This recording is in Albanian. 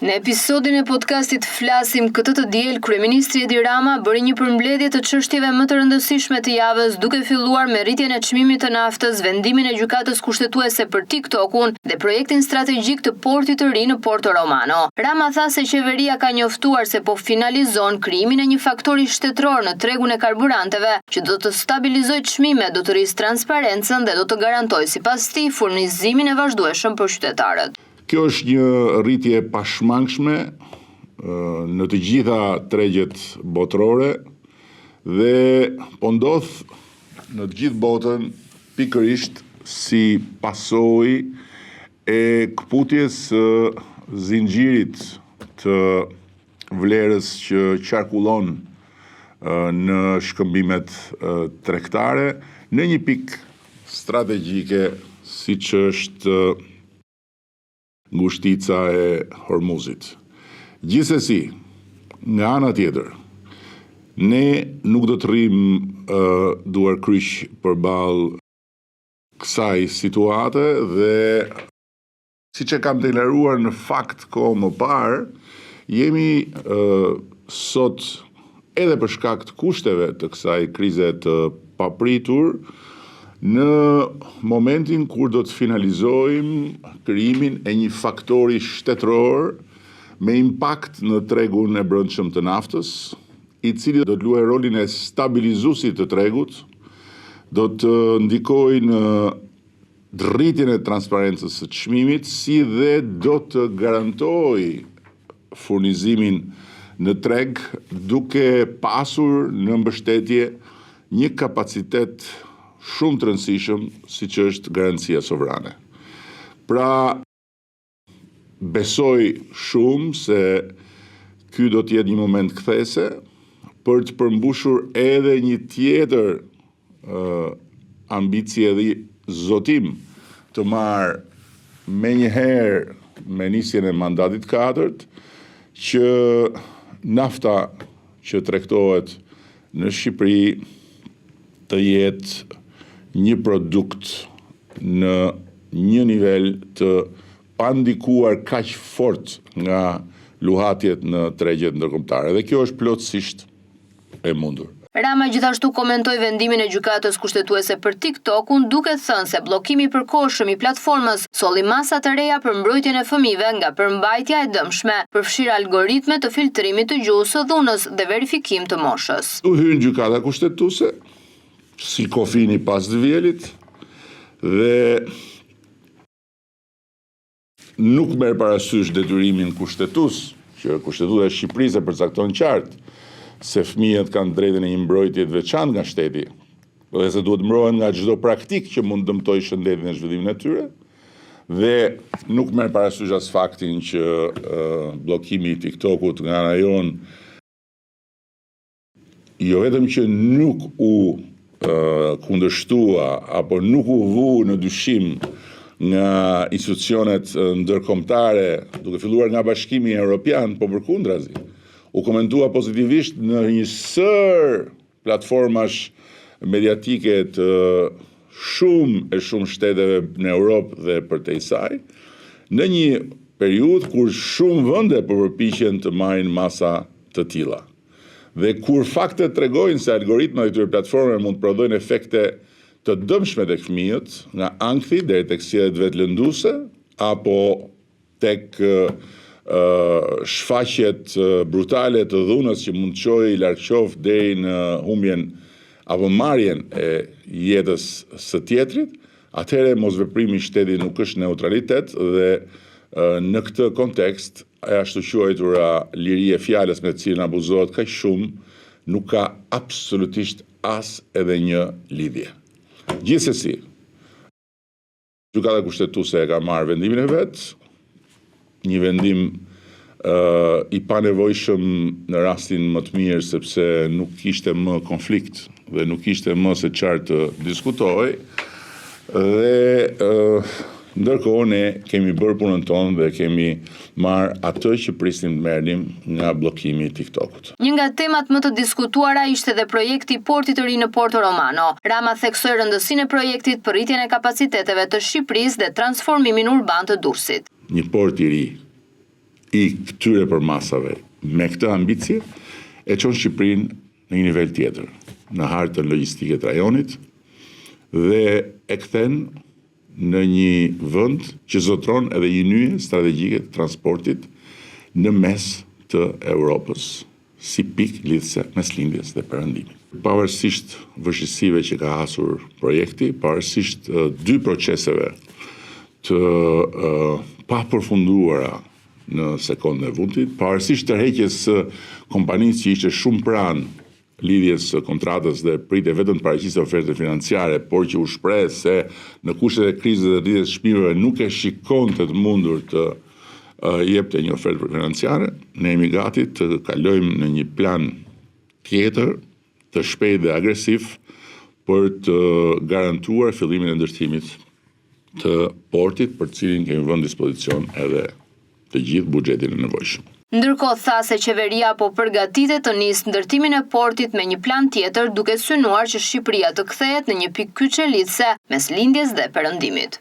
Në episodin e podcastit Flasim këtë të diel, kryeministri Edi Rama bëri një përmbledhje të çështjeve më të rëndësishme të javës, duke filluar me rritjen e çmimit të naftës, vendimin e gjykatës kushtetuese për TikTokun dhe projektin strategjik të portit të ri në Porto Romano. Rama tha se qeveria ka njoftuar se po finalizon krijimin e një faktori shtetëror në tregun e karburanteve, që do të stabilizojë çmimet, do të rrisë transparencën dhe do të garantojë sipas tij furnizimin e vazhdueshëm për qytetarët. Kjo është një rritje pashmangshme në të gjitha tregjet botërore dhe po ndodh në të gjithë botën pikërisht si pasojë e kputjes së zinxhirit të vlerës që qarkullon në shkëmbimet tregtare në një pikë strategjike siç është ngushtica e Hormuzit. Gjithsesi, nga ana tjetër, ne nuk do të rrim duar kryq përballë kësaj situate dhe siç e kam deklaruar në fakt kohë më parë, jemi sot edhe për shkak të kushteve të kësaj krize të papritur në momentin kur do të finalizojmë krijimin e një faktori shtetëror me impakt në tregun e brendshëm të naftës, i cili do të luajë rolin e stabilizuesit të tregut, do të ndikojë në rritjen e transparencës së çmimit, si dhe do të garantojë furnizimin në treg duke pasur në mbështetje një kapacitet shumë të rëndësishëm, siç është garancia sovrane. Pra, besoj shumë se ky do të jetë një moment kthese për të përmbushur edhe një tjetër ambicie dhe zotim të marrë menjëherë me nisjen e mandatit 4 që nafta që tregtohet në Shqipëri të jetë një produkt në një nivel të pandikuar kaq fort nga luhatjet në tregjet ndërkombëtare. Dhe kjo është plotësisht e mundur. Rama gjithashtu komentoi vendimin e gjykatës kushtetuese për TikTokun, duke thënë se bllokimi i përkohshëm i platformës solli masa të reja për mbrojtjen e fëmijëve nga përmbajtja e dëmshme, përfshirë algoritme të filtrimit të gjuhës së dhunës dhe verifikim të moshës. U hyn gjykata kushtetuese si kofini pas të vjelit dhe nuk merr parasysh detyrimin kushtetues, që Kushtetuta e Shqipërisë e përcakton qartë se fëmijët kanë drejtën e një mbrojtje të veçantë nga shteti, dhe se duhet mbrohen nga çdo praktikë që mund dëmtojë shëndetin e zhvillimin e tyre, dhe nuk merr parasysh as faktin që bllokimi i TikTokut nga ana jon jo vetëm që nuk u kundërshtua apo nuk u vu në dyshim nga institucionet ndërkombëtare, duke filluar nga Bashkimi Evropian, po përkundrazi, u komentua pozitivisht në një sër platformash mediatike të shumë shteteve në Europë dhe përtej saj, në një periudhë kur shumë vende po përpiqen të marrin masa të tilla. Dhe kur faktet tregojnë se algoritmat e këtyre platformave mund të prodhojnë efekte të dëmshme tek fëmijët, nga ankthi deri tek sjelljet vetlënduese apo tek shfaqjet brutale të dhunës që mund të çojë largqoft deri në humbjen apo marrjen e jetës së tjetrit, atëherë mosveprimi i shtetit nuk është neutralitet dhe në këtë kontekst e ashtu quajtura liri e fjalës me të cilën abuzohet kaq shumë nuk ka absolutisht as edhe një lidhje. Gjithsesi, gjykata kushtetuese e ka marrë vendimin e vet, një vendim i panevojshëm në rastin më të mirë sepse nuk kishte më konflikt dhe nuk kishte më se çfarë të diskutohej dhe ndërkohë ne kemi bërë punën tonë dhe kemi marrë atë që prisnim të merrnim nga bllokimi i TikTokut. Një nga temat më të diskutuara ishte dhe projekti i portit të ri në Porto Romano. Rama theksoi rëndësinë e projektit për rritjen e kapaciteteve të Shqipërisë dhe transformimin urban të Durrësit. Një port i ri i këtyre përmasave me këtë ambicje e çon Shqipërinë në një nivel tjetër, në hartën logjistike të rajonit dhe e kthen në një vend që zotron edhe një nyje strategjike të transportit në mes të Europës, si pikë lidhëse mes lindjes dhe perëndimit. Pavarësisht vështirësive që ka hasur projekti, pavarësisht dy proceseve të papërfunduara në sekondën e fundit, pavarësisht tërheqjes së kompanisë që ishte shumë pranë lidhjes së kontratës dhe prite vetëm të paraqisë oferte financiare, por që u shpreh se në kushtet e krizës dhe rritjes së çmimeve nuk e shikonte të mundur të jepte një ofertë financiare, ne jemi gati të kalojmë në një plan tjetër, të shpejtë dhe agresiv për të garantuar fillimin e ndërtimit të portit, për të cilin kemi vënë dispozicion edhe të gjithë buxhetin e nevojshëm. Ndërkohë tha se qeveria po përgatitet të nisë ndërtimin e portit me një plan tjetër, duke synuar që Shqipëria të kthehet në një pikë kyçe lidhëse mes lindjes dhe perëndimit.